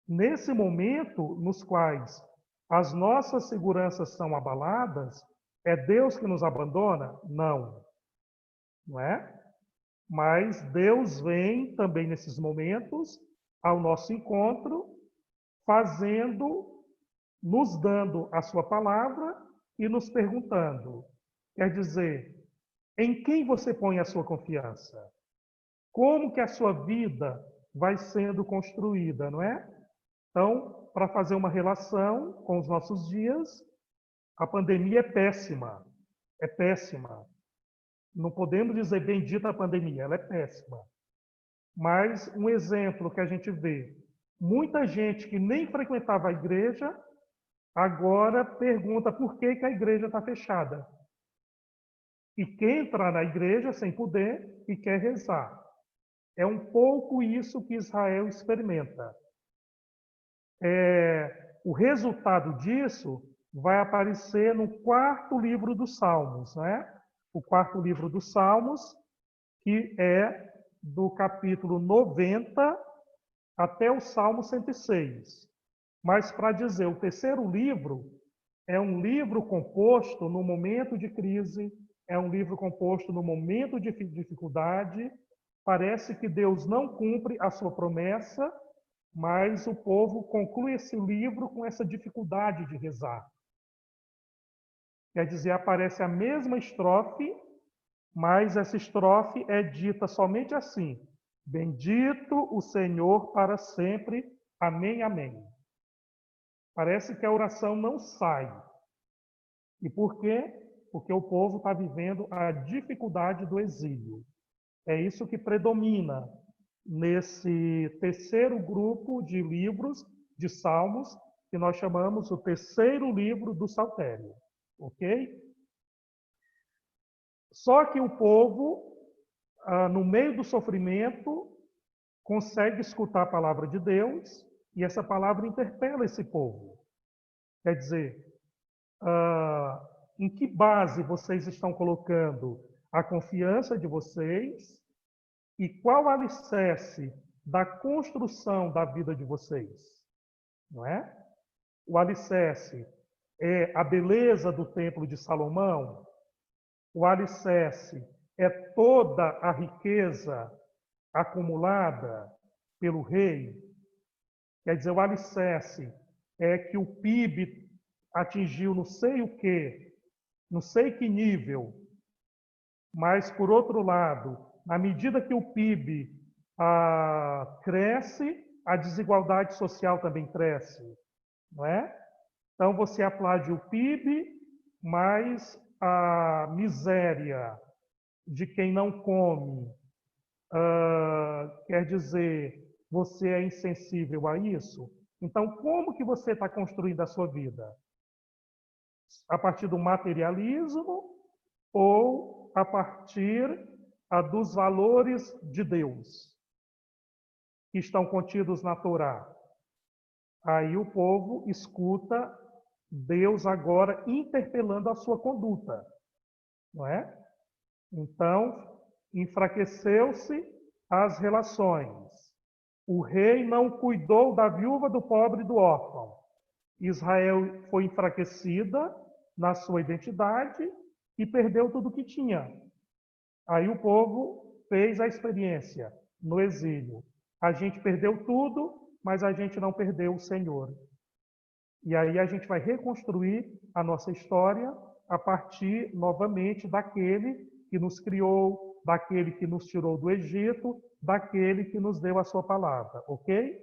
Nesse momento, nos quais as nossas seguranças são abaladas, é Deus que nos abandona? Não. Não é? Mas Deus vem também nesses momentos ao nosso encontro, nos dando a sua palavra e nos perguntando. Quer dizer, em quem você põe a sua confiança? Como que a sua vida vai sendo construída, não é? Então, para fazer uma relação com os nossos dias, a pandemia é péssima. É péssima. Não podemos dizer bendita a pandemia, ela é péssima. Mas um exemplo que a gente vê, muita gente que nem frequentava a igreja, agora pergunta por que a igreja está fechada. E quer entrar na igreja sem poder e quer rezar. É um pouco isso que Israel experimenta. O resultado disso vai aparecer no 4º livro dos Salmos, né? O 4º livro dos Salmos, que é do capítulo 90 até o Salmo 106. Mas, para dizer, o 3º livro é um livro composto no momento de crise, é um livro composto no momento de dificuldade. Parece que Deus não cumpre a sua promessa, mas o povo conclui esse livro com essa dificuldade de rezar. Quer dizer, aparece a mesma estrofe, mas essa estrofe é dita somente assim: bendito o Senhor para sempre, amém, amém. Parece que a oração não sai. E por quê? Porque o povo está vivendo a dificuldade do exílio. É isso que predomina nesse 3º grupo de livros, de salmos, que nós chamamos o 3º livro do Saltério. Ok? Só que o povo, no meio do sofrimento, consegue escutar a palavra de Deus, e essa palavra interpela esse povo. Quer dizer, em que base vocês estão colocando a confiança de vocês e qual o alicerce da construção da vida de vocês? Não é? O alicerce é a beleza do Templo de Salomão? O alicerce é toda a riqueza acumulada pelo rei? Quer dizer, o alicerce é que o PIB atingiu não sei o quê, não sei que nível, mas, por outro lado, à medida que o PIB cresce, a desigualdade social também cresce, não é? Então, você aplaude o PIB, mas a miséria de quem não come, quer dizer, você é insensível a isso? Então, como que você está construindo a sua vida? A partir do materialismo ou a partir dos valores de Deus que estão contidos na Torá? Aí o povo escuta Deus agora interpelando a sua conduta, não é? Então, enfraqueceu-se as relações. O rei não cuidou da viúva, do pobre e do órfão. Israel foi enfraquecida na sua identidade e perdeu tudo o que tinha. Aí o povo fez a experiência no exílio. A gente perdeu tudo, mas a gente não perdeu o Senhor. E aí a gente vai reconstruir a nossa história a partir, novamente, daquele que nos criou, daquele que nos tirou do Egito, daquele que nos deu a sua palavra, ok?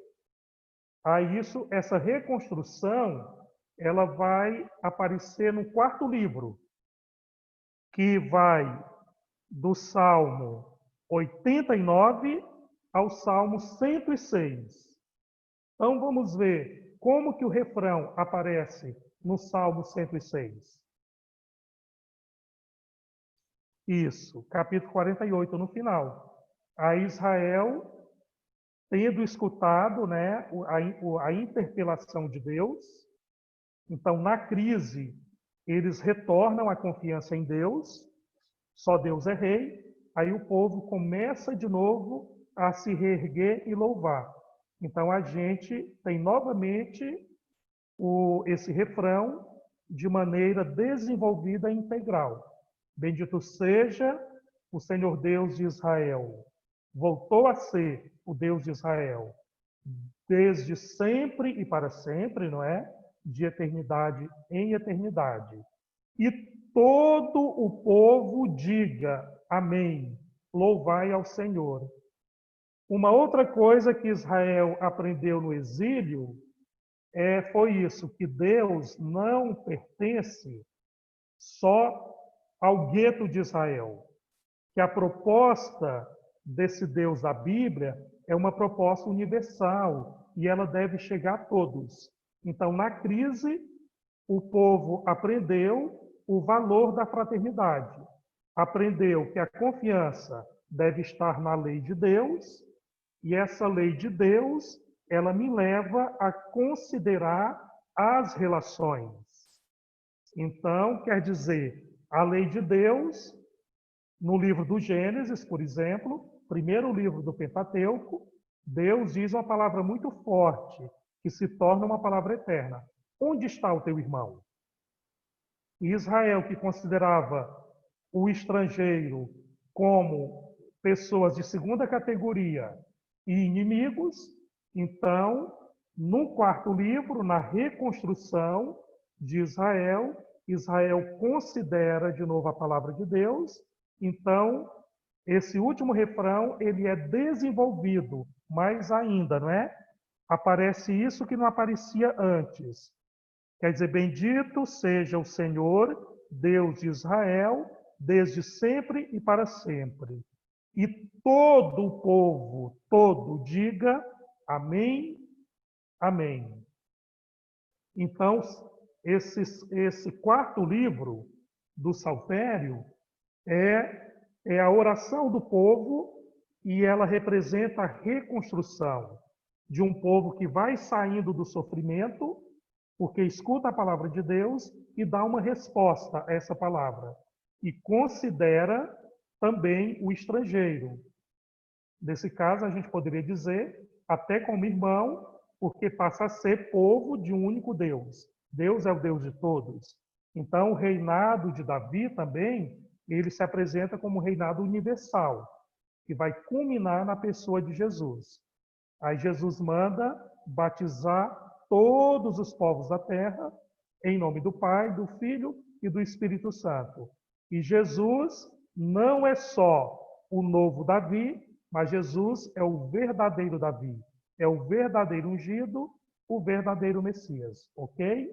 Aí essa reconstrução, ela vai aparecer no quarto livro, que vai do Salmo 89 ao Salmo 106. Então vamos ver como que o refrão aparece no Salmo 106. Isso, capítulo 48, no final. A Israel, tendo escutado, né, a interpelação de Deus, então, na crise, eles retornam a confiança em Deus, só Deus é rei, aí o povo começa de novo a se reerguer e louvar. Então, a gente tem novamente esse refrão de maneira desenvolvida e integral. Bendito seja o Senhor Deus de Israel. Voltou a ser o Deus de Israel, desde sempre e para sempre, não é? De eternidade em eternidade. E todo o povo diga amém, louvai ao Senhor. Uma outra coisa que Israel aprendeu no exílio foi isso, que Deus não pertence só ao gueto de Israel, que a proposta desse Deus da Bíblia é uma proposta universal e ela deve chegar a todos. Então, na crise, o povo aprendeu o valor da fraternidade, aprendeu que a confiança deve estar na lei de Deus, e essa lei de Deus, ela me leva a considerar as relações. Então, quer dizer, a lei de Deus, no livro do Gênesis, por exemplo, primeiro livro do Pentateuco, Deus diz uma palavra muito forte, que se torna uma palavra eterna. Onde está o teu irmão? E Israel, que considerava o estrangeiro como pessoas de segunda categoria e inimigos, então, no quarto livro, na reconstrução de Israel, Israel considera de novo a palavra de Deus. Então, esse último refrão, ele é desenvolvido mais ainda, não é? Aparece isso que não aparecia antes. Quer dizer, bendito seja o Senhor, Deus de Israel, desde sempre e para sempre. E todo o povo, todo, diga amém, amém. Então, esse quarto livro do Saltério é a oração do povo e ela representa a reconstrução de um povo que vai saindo do sofrimento, porque escuta a palavra de Deus e dá uma resposta a essa palavra. E considera também o estrangeiro. Nesse caso, a gente poderia dizer, até como irmão, porque passa a ser povo de um único Deus. Deus é o Deus de todos. Então, o reinado de Davi também, ele se apresenta como um reinado universal, que vai culminar na pessoa de Jesus. Aí Jesus manda batizar todos os povos da terra, em nome do Pai, do Filho e do Espírito Santo. E Jesus não é só o novo Davi, mas Jesus é o verdadeiro Davi, é o verdadeiro ungido, o verdadeiro Messias, ok?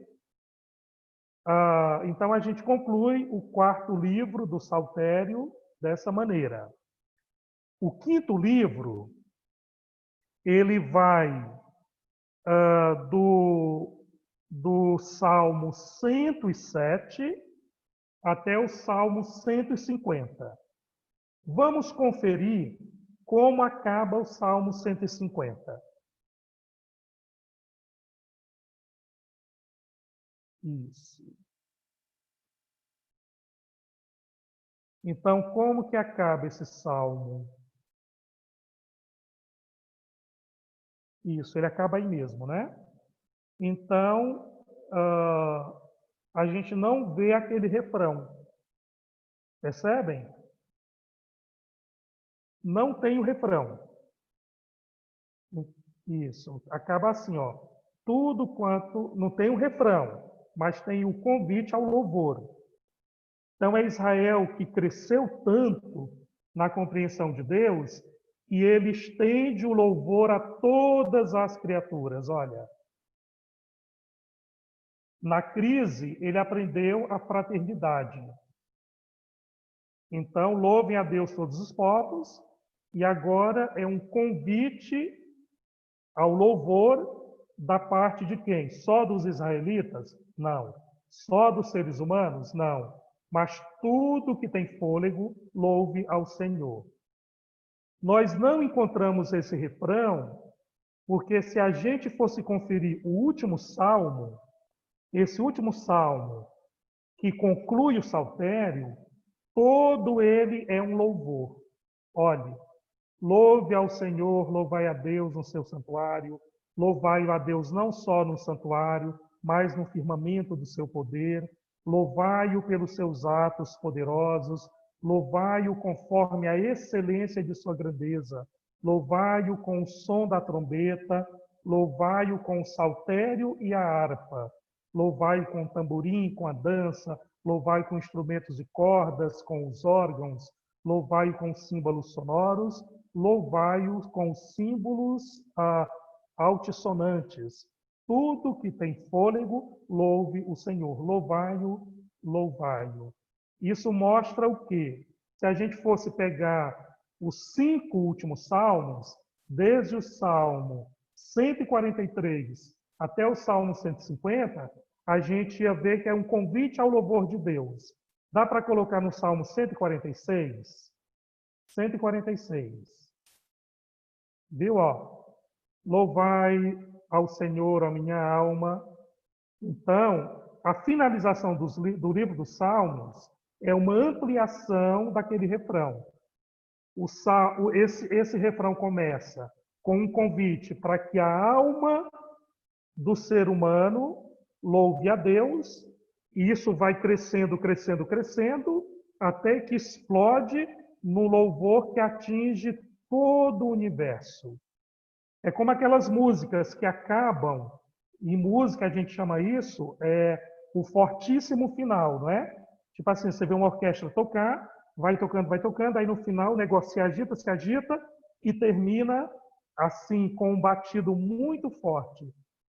Então a gente conclui o quarto livro do Saltério dessa maneira. O quinto livro ele vai do Salmo 107 até o Salmo 150. Vamos conferir como acaba o Salmo 150. Isso. Então, como que acaba esse salmo? Isso, ele acaba aí mesmo, né? Então, a gente não vê aquele refrão. Percebem? Não tem o refrão. Isso, acaba assim, ó. Tudo quanto... Não tem o refrão, mas tem o convite ao louvor. Então, é Israel que cresceu tanto na compreensão de Deus que ele estende o louvor a todas as criaturas. Olha, na crise, ele aprendeu a fraternidade. Então, louvem a Deus todos os povos, e agora é um convite ao louvor da parte de quem? Só dos israelitas? Não. Só dos seres humanos? Não. Mas tudo que tem fôlego, louve ao Senhor. Nós não encontramos esse refrão, porque se a gente fosse conferir o último salmo, esse último salmo que conclui o saltério, todo ele é um louvor. Olhe, louve ao Senhor, louvai a Deus no seu santuário, louvai a Deus não só no santuário, mas no firmamento do seu poder, louvai-o pelos seus atos poderosos, louvai-o conforme a excelência de sua grandeza, louvai-o com o som da trombeta, louvai-o com o saltério e a harpa, louvai-o com o tamborim, com a dança, louvai-o com instrumentos de cordas, com os órgãos, louvai-o com símbolos sonoros, louvai-o com símbolos altissonantes. Tudo que tem fôlego, louve o Senhor. Louvai-o, louvai-o. Isso mostra o quê? Se a gente fosse pegar os 5 últimos salmos, desde o Salmo 143 até o Salmo 150, a gente ia ver que é um convite ao louvor de Deus. Dá para colocar no Salmo 146? 146. Viu? Ó, louvai ao Senhor, a minha alma. Então, a finalização do livro dos Salmos é uma ampliação daquele refrão. Esse refrão começa com um convite para que a alma do ser humano louve a Deus, e isso vai crescendo, crescendo, crescendo, até que explode no louvor que atinge todo o universo. É como aquelas músicas que acabam, em música a gente chama isso, o fortíssimo final, não é? Tipo assim, você vê uma orquestra tocar, vai tocando, aí no final o negócio se agita e termina assim, com um batido muito forte.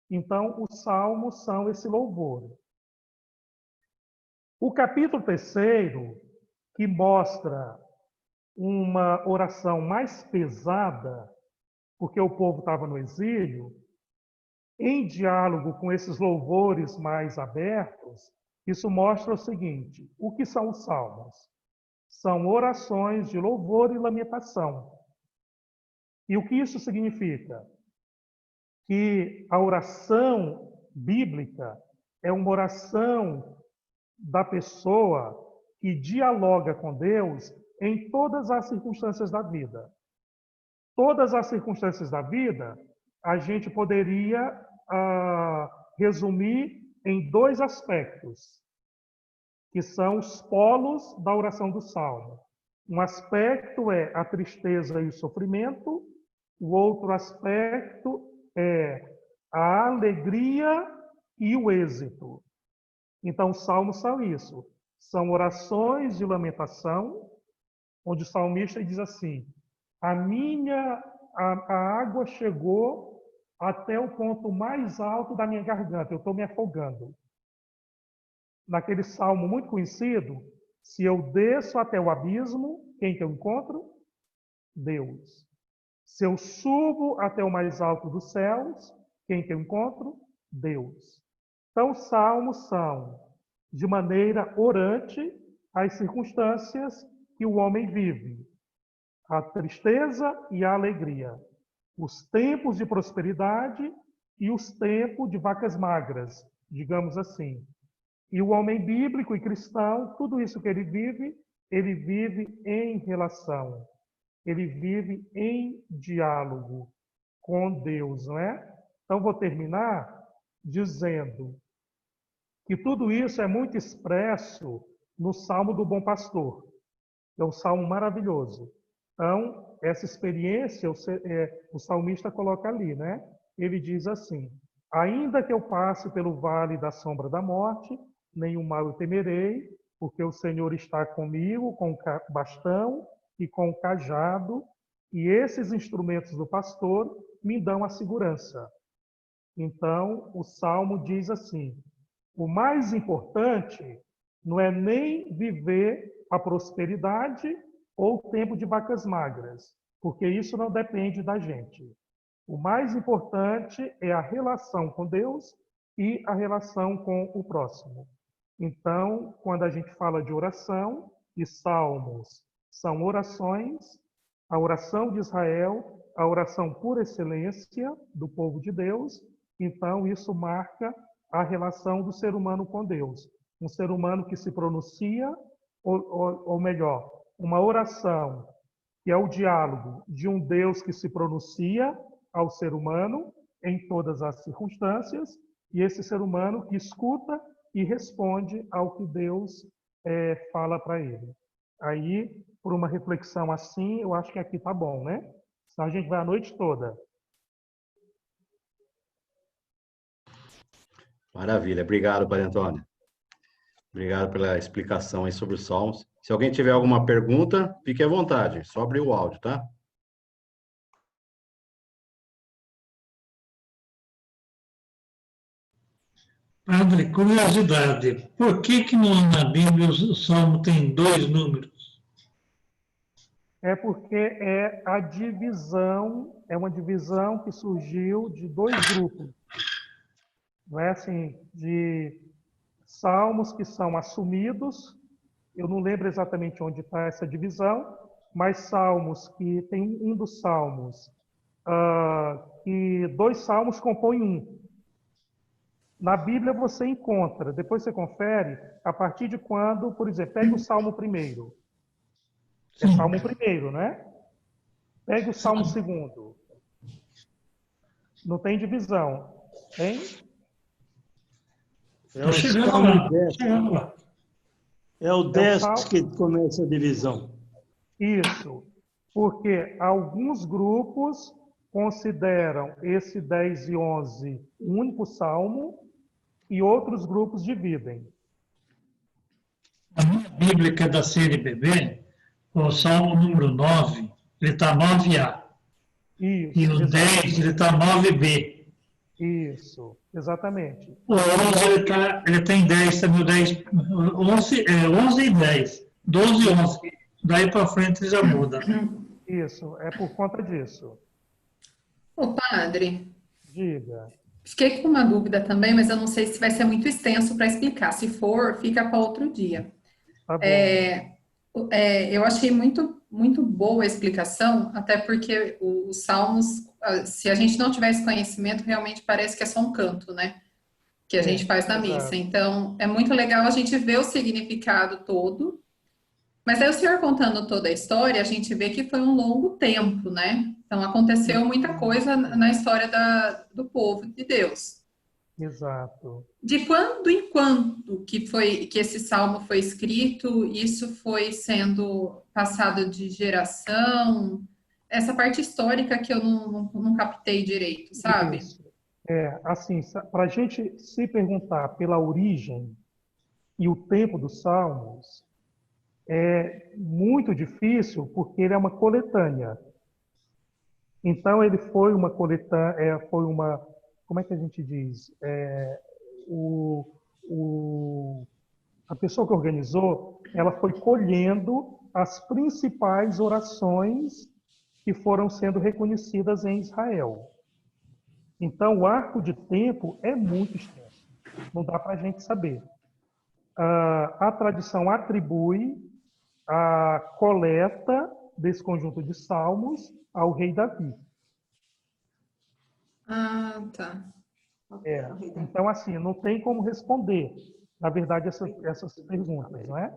Então, os salmos são esse louvor. O capítulo 3º, que mostra uma oração mais pesada, porque o povo estava no exílio, em diálogo com esses louvores mais abertos, isso mostra o seguinte: o que são os salmos? São orações de louvor e lamentação. E o que isso significa? Que a oração bíblica é uma oração da pessoa que dialoga com Deus em todas as circunstâncias da vida. Todas as circunstâncias da vida, a gente poderia resumir em 2 aspectos, que são os polos da oração do Salmo. Um aspecto é a tristeza e o sofrimento, o outro aspecto é a alegria e o êxito. Então, os salmos são isso. São orações de lamentação, onde o salmista diz assim: a água chegou até o ponto mais alto da minha garganta, eu estou me afogando. Naquele salmo muito conhecido, se eu desço até o abismo, quem que eu encontro? Deus. Se eu subo até o mais alto dos céus, quem que eu encontro? Deus. Então, os salmos são, de maneira orante, as circunstâncias que o homem vive, a tristeza e a alegria, os tempos de prosperidade e os tempos de vacas magras, digamos assim. E o homem bíblico e cristão, tudo isso que ele vive em relação, ele vive em diálogo com Deus, não é? Então, vou terminar dizendo que tudo isso é muito expresso no Salmo do Bom Pastor. É um salmo maravilhoso. Então, essa experiência, o salmista coloca ali, né? Ele diz assim: ainda que eu passe pelo vale da sombra da morte, nenhum mal eu temerei, porque o Senhor está comigo com o bastão e com o cajado, e esses instrumentos do pastor me dão a segurança. Então, o salmo diz assim: o mais importante não é nem viver a prosperidade ou o tempo de vacas magras, porque isso não depende da gente. O mais importante é a relação com Deus e a relação com o próximo. Então, quando a gente fala de oração, e salmos são orações, a oração de Israel, a oração por excelência do povo de Deus, então isso marca a relação do ser humano com Deus. Um ser humano que se pronuncia, ou melhor, uma oração que é o diálogo de um Deus que se pronuncia ao ser humano em todas as circunstâncias, e esse ser humano que escuta e responde ao que Deus fala para ele. Aí, por uma reflexão assim, eu acho que aqui tá bom, né? Senão a gente vai a noite toda. Maravilha. Obrigado, Padre Antônio. Obrigado pela explicação aí sobre os Salmos. Se alguém tiver alguma pergunta, fique à vontade. Só abrir o áudio, tá? Padre, curiosidade, por que na Bíblia o Salmo tem dois números? É porque é uma divisão que surgiu de dois grupos. Não é assim, de salmos que são assumidos, eu não lembro exatamente onde está essa divisão, mas salmos que tem um dos salmos, que dois salmos compõem um. Na Bíblia você encontra, depois você confere, a partir de quando, por exemplo, pega o Salmo primeiro. É Sim. Salmo primeiro, né? Pega o Salmo segundo. Não tem divisão. Tem? É o Chegando Salmo lá, 10. chegando lá. É o 10 Salmo. que começa a divisão. Isso. Porque alguns grupos consideram esse 10 e 11 um único salmo e outros grupos dividem. A minha Bíblia, que é da CNBB, o Salmo número 9, ele está 9A. Isso, E o 10, ele está 9B. Isso, exatamente. O 11, ele tem 10 também, o 10, 11 e 10. 12 e 11. Daí para frente já muda. Isso, é por conta disso. Ô, padre, Diga. fiquei com uma dúvida também, mas eu não sei se vai ser muito extenso para explicar. Se for, fica para outro dia. Tá bom. Eu achei muito boa a explicação, até porque os salmos, se a gente não tiver esse conhecimento, realmente parece que é só um canto, né? Que a gente faz na exato. missa. Então, é muito legal a gente ver o significado todo. Mas aí o senhor contando toda a história, a gente vê que foi um longo tempo, né? Então, aconteceu muita coisa na história do povo de Deus. Exato. De quando em quando que esse salmo foi escrito, isso foi sendo passado de geração? Essa parte histórica que eu não captei direito, sabe? Isso. Assim, para a gente se perguntar pela origem e o tempo dos salmos, é muito difícil, porque ele é uma coletânea. Então, ele foi uma coletânea, como é que a gente diz? A pessoa que organizou, ela foi colhendo as principais orações que foram sendo reconhecidas em Israel. Então, o arco de tempo é muito extenso. Não dá para a gente saber. A tradição atribui a coleta desse conjunto de salmos ao rei Davi. Ah, tá. Então, assim, não tem como responder, na verdade, essas perguntas, não é?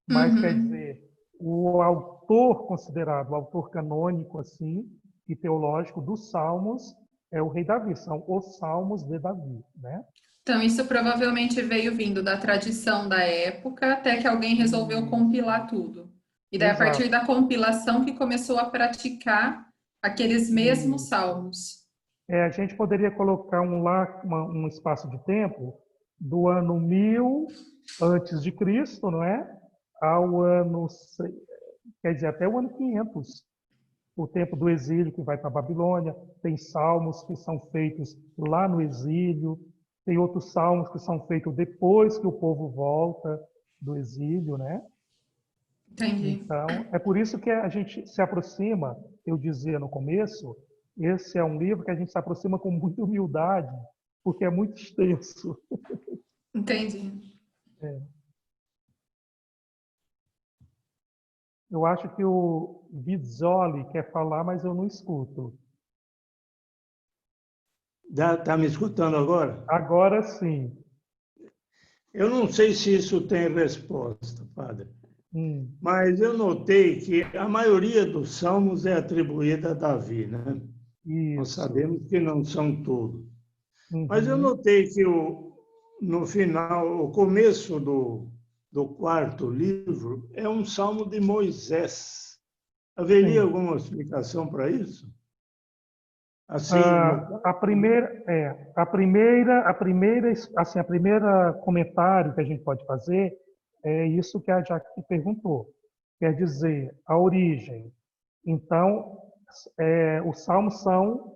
Mas, Uhum. quer dizer, o autor considerado, o autor canônico, assim, e teológico dos salmos é o rei Davi, são os salmos de Davi, né? Então, isso provavelmente veio vindo da tradição da época, até que alguém resolveu compilar tudo. E daí, a Exato. partir da compilação, que começou a praticar aqueles mesmos salmos. A gente poderia colocar um espaço de tempo do ano 1000 antes de Cristo, não é? Ao ano, quer dizer, até o ano 500, o tempo do exílio que vai para a Babilônia. Tem salmos que são feitos lá no exílio, tem outros salmos que são feitos depois que o povo volta do exílio, né? Entendi. Então, é por isso que a gente se aproxima, eu dizia no começo, esse é um livro que a gente se aproxima com muita humildade, porque é muito extenso. Entendi. Eu acho que o Vizzoli quer falar, mas eu não escuto. Tá me escutando agora? Agora sim. Eu não sei se isso tem resposta, padre, mas eu notei que a maioria dos salmos é atribuída a Davi, né? Nós Isso. sabemos que não são todos. Uhum. Mas eu notei que no final, o começo do quarto livro é um salmo de Moisés. Haveria Sim. alguma explicação para isso? Assim, A primeira comentário que a gente pode fazer é isso que a Jaque perguntou. Quer dizer, a origem. Então, os salmos são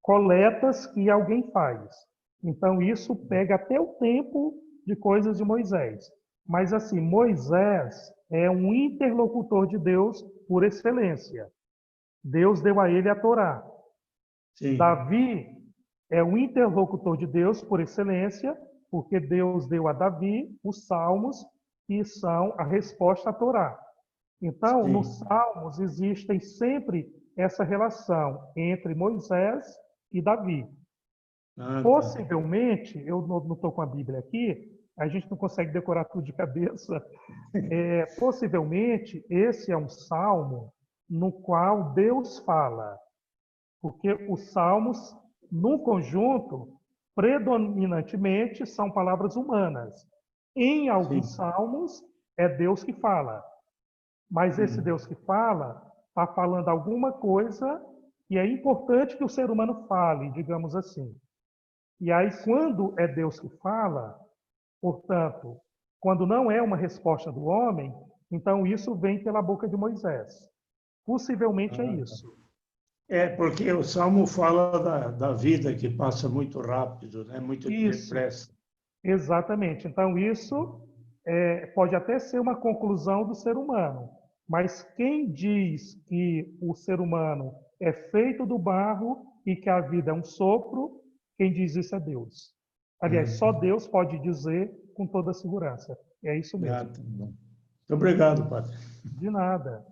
coletas que alguém faz. Então, isso pega até o tempo de coisas de Moisés. Mas, assim, Moisés é um interlocutor de Deus por excelência. Deus deu a ele a Torá. sim. Davi é o interlocutor de Deus por excelência, porque Deus deu a Davi os salmos, que são a resposta à Torá. Então, Sim. nos salmos existem sempre essa relação entre Moisés e Davi. Ah, tá. Possivelmente, eu não estou com a Bíblia aqui, a gente não consegue decorar tudo de cabeça. Possivelmente, esse é um salmo no qual Deus fala. Porque os salmos, no conjunto, predominantemente são palavras humanas. Em alguns Sim. salmos, é Deus que fala. Mas esse Deus que fala está falando alguma coisa que é importante que o ser humano fale, digamos assim. E aí, quando é Deus que fala, portanto, quando não é uma resposta do homem, então isso vem pela boca de Moisés. Possivelmente é isso. Porque o Salmo fala da vida que passa muito rápido, né? Muito Isso. depressa. Exatamente. Então, isso pode até ser uma conclusão do ser humano. Mas quem diz que o ser humano é feito do barro e que a vida é um sopro, quem diz isso é Deus. Aliás, só Deus pode dizer com toda segurança. É isso mesmo. Muito obrigado, padre. De nada.